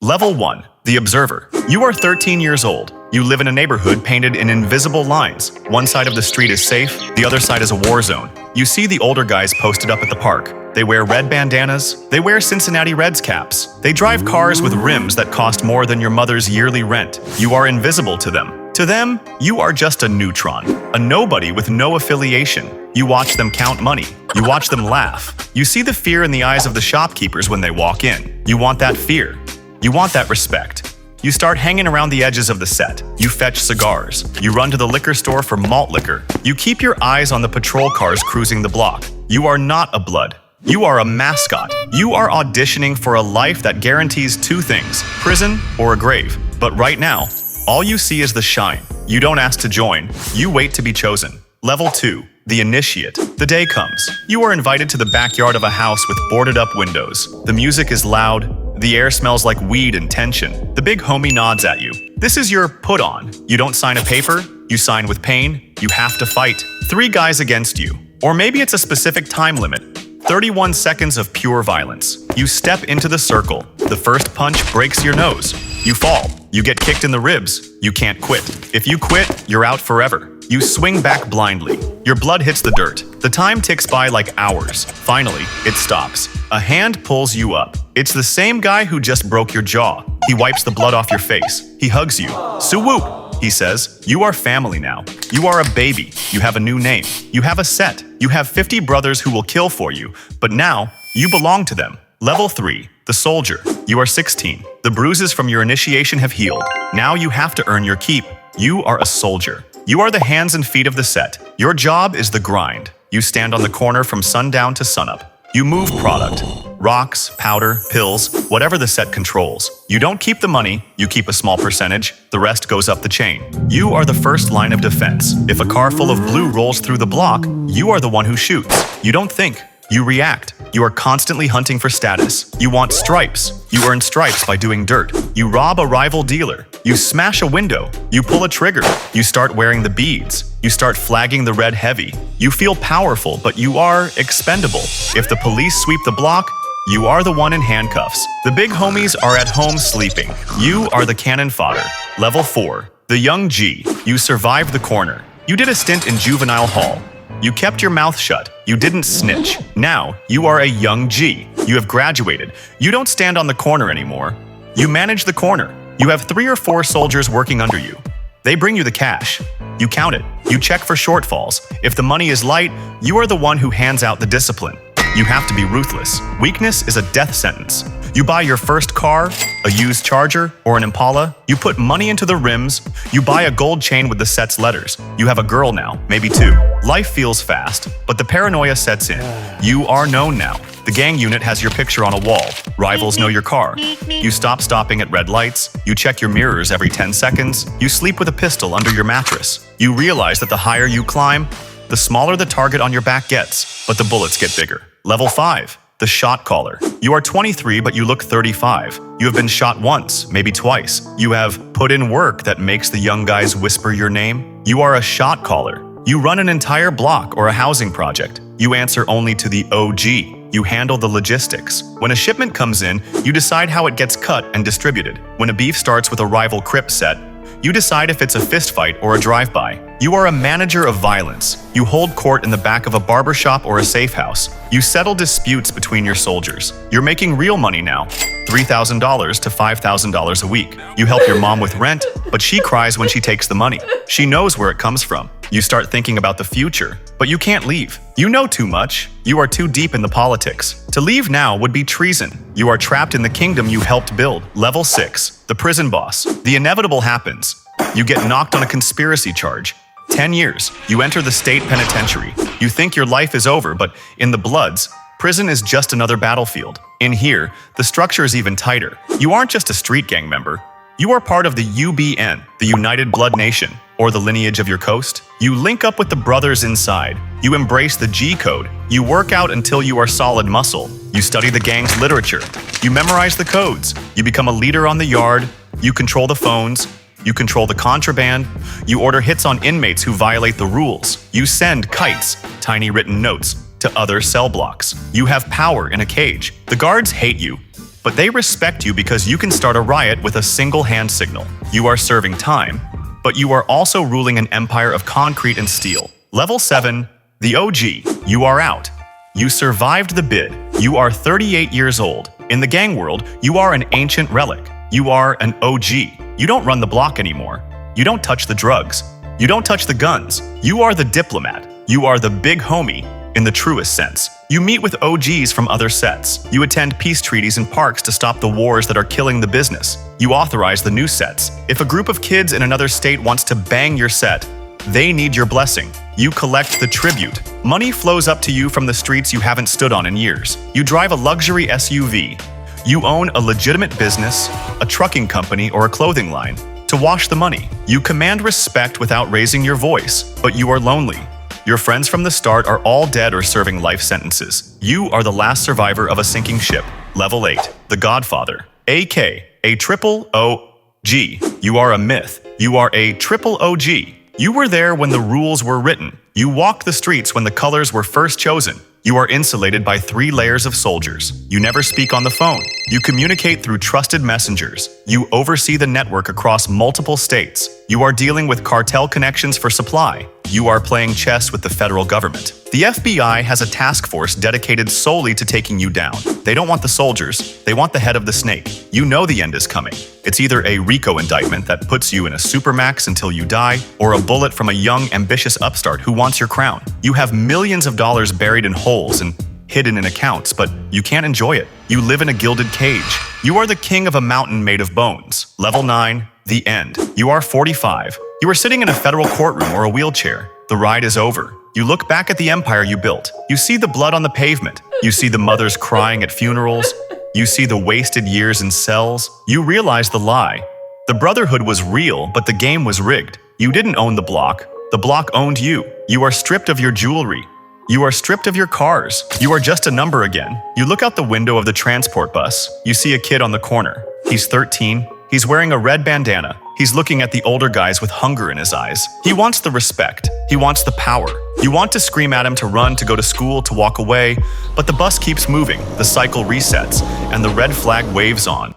Level 1. The Observer. You are 13 years old. You live in a neighborhood painted in invisible lines. One side of the street is safe, the other side is a war zone. You see the older guys posted up at the park. They wear red bandanas. They wear Cincinnati Reds caps. They drive cars with rims that cost more than your mother's yearly rent. You are invisible to them. To them, you are just a neutron, a nobody with no affiliation. You watch them count money. You watch them laugh. You see the fear in the eyes of the shopkeepers when they walk in. You want that fear. You want that respect. You start hanging around the edges of the set. You fetch cigars. You run to the liquor store for malt liquor. You keep your eyes on the patrol cars cruising the block. You are not a blood. You are a mascot. You are auditioning for a life that guarantees two things: prison or a grave. But right now, all you see is the shine. You don't ask to join. You wait to be chosen. Level 2. The Initiate. The day comes. You are invited to the backyard of a house with boarded up windows. The music is loud. The air smells like weed and tension. The big homie nods at you. This is your put on. You don't sign a paper. You sign with pain. You have to fight. 3 guys against you. Or maybe it's a specific time limit. 31 seconds of pure violence. You step into the circle. The first punch breaks your nose. You fall. You get kicked in the ribs. You can't quit. If you quit, you're out forever. You swing back blindly. Your blood hits the dirt. The time ticks by like hours. Finally, it stops. A hand pulls you up. It's the same guy who just broke your jaw. He wipes the blood off your face. He hugs you. "Swoop," he says. You are family now. You are a baby. You have a new name. You have a set. You have 50 brothers who will kill for you. But now, you belong to them. Level 3. The Soldier. You are 16. The bruises from your initiation have healed. Now you have to earn your keep. You are a soldier. You are the hands and feet of the set. Your job is the grind. You stand on the corner from sundown to sunup. You move product. Rocks, powder, pills, whatever the set controls. You don't keep the money, you keep a small percentage, the rest goes up the chain. You are the first line of defense. If a car full of blue rolls through the block, you are the one who shoots. You don't think. You react. You are constantly hunting for status. You want stripes. You earn stripes by doing dirt. You rob a rival dealer. You smash a window. You pull a trigger. You start wearing the beads. You start flagging the red heavy. You feel powerful, but you are expendable. If the police sweep the block, you are the one in handcuffs. The big homies are at home sleeping. You are the cannon fodder. Level 4. The Young G. You survived the corner. You did a stint in juvenile hall. You kept your mouth shut. You didn't snitch. Now, you are a young G. You have graduated. You don't stand on the corner anymore. You manage the corner. You have 3 or 4 soldiers working under you. They bring you the cash. You count it. You check for shortfalls. If the money is light, you are the one who hands out the discipline. You have to be ruthless. Weakness is a death sentence. You buy your first car, a used Charger, or an Impala. You put money into the rims. You buy a gold chain with the set's letters. You have a girl now, maybe 2. Life feels fast, but the paranoia sets in. You are known now. The gang unit has your picture on a wall. Rivals know your car. You stop stopping at red lights. You check your mirrors every 10 seconds. You sleep with a pistol under your mattress. You realize that the higher you climb, the smaller the target on your back gets, but the bullets get bigger. Level 5. The Shot Caller. You are 23, but you look 35. You have been shot once, maybe twice. You have put in work that makes the young guys whisper your name. You are a shot caller. You run an entire block or a housing project. You answer only to the OG. You handle the logistics. When a shipment comes in, you decide how it gets cut and distributed. When a beef starts with a rival Crip set, you decide if it's a fist fight or a drive-by. You are a manager of violence. You hold court in the back of a barbershop or a safe house. You settle disputes between your soldiers. You're making real money now, $3,000 to $5,000 a week. You help your mom with rent, but she cries when she takes the money. She knows where it comes from. You start thinking about the future, but you can't leave. You know too much. You are too deep in the politics. To leave now would be treason. You are trapped in the kingdom you helped build. Level 6. The Prison Boss. The inevitable happens. You get knocked on a conspiracy charge. 10 years. You enter the state penitentiary. You think your life is over, but in the Bloods, prison is just another battlefield. In here, the structure is even tighter. You aren't just a street gang member. You are part of the UBN, the United Blood Nation, or the lineage of your coast. You link up with the brothers inside. You embrace the G code. You work out until you are solid muscle. You study the gang's literature. You memorize the codes. You become a leader on the yard. You control the phones. You control the contraband. You order hits on inmates who violate the rules. You send kites, tiny written notes, to other cell blocks. You have power in a cage. The guards hate you, but they respect you because you can start a riot with a single hand signal. You are serving time, but you are also ruling an empire of concrete and steel. Level 7, the OG. You are out. You survived the bid. You are 38 years old. In the gang world, you are an ancient relic. You are an OG. You don't run the block anymore. You don't touch the drugs. You don't touch the guns. You are the diplomat. You are the big homie in the truest sense. You meet with OGs from other sets. You attend peace treaties in parks to stop the wars that are killing the business. You authorize the new sets. If a group of kids in another state wants to bang your set, they need your blessing. You collect the tribute. Money flows up to you from the streets you haven't stood on in years. You drive a luxury SUV. You own a legitimate business, a trucking company, or a clothing line. To wash the money, you command respect without raising your voice, but you are lonely. Your friends from the start are all dead or serving life sentences. You are the last survivor of a sinking ship. Level 8, the Godfather. AK, a triple OG. You are a myth. You are a triple OG. You were there when the rules were written. You walked the streets when the colors were first chosen. You are insulated by 3 layers of soldiers. You never speak on the phone. You communicate through trusted messengers. You oversee the network across multiple states. You are dealing with cartel connections for supply. You are playing chess with the federal government. The FBI has a task force dedicated solely to taking you down. They don't want the soldiers, they want the head of the snake. You know the end is coming. It's either a RICO indictment that puts you in a supermax until you die, or a bullet from a young, ambitious upstart who wants your crown. You have millions of dollars buried in holes and hidden in accounts, but you can't enjoy it. You live in a gilded cage. You are the king of a mountain made of bones. Level 9, the end. You are 45. You are sitting in a federal courtroom or a wheelchair. The ride is over. You look back at the empire you built. You see the blood on the pavement. You see the mothers crying at funerals. You see the wasted years in cells. You realize the lie. The Brotherhood was real, but the game was rigged. You didn't own the block. The block owned you. You are stripped of your jewelry. You are stripped of your cars. You are just a number again. You look out the window of the transport bus. You see a kid on the corner. He's 13. He's wearing a red bandana. He's looking at the older guys with hunger in his eyes. He wants the respect. He wants the power. You want to scream at him to run, to go to school, to walk away, but the bus keeps moving, the cycle resets, and the red flag waves on.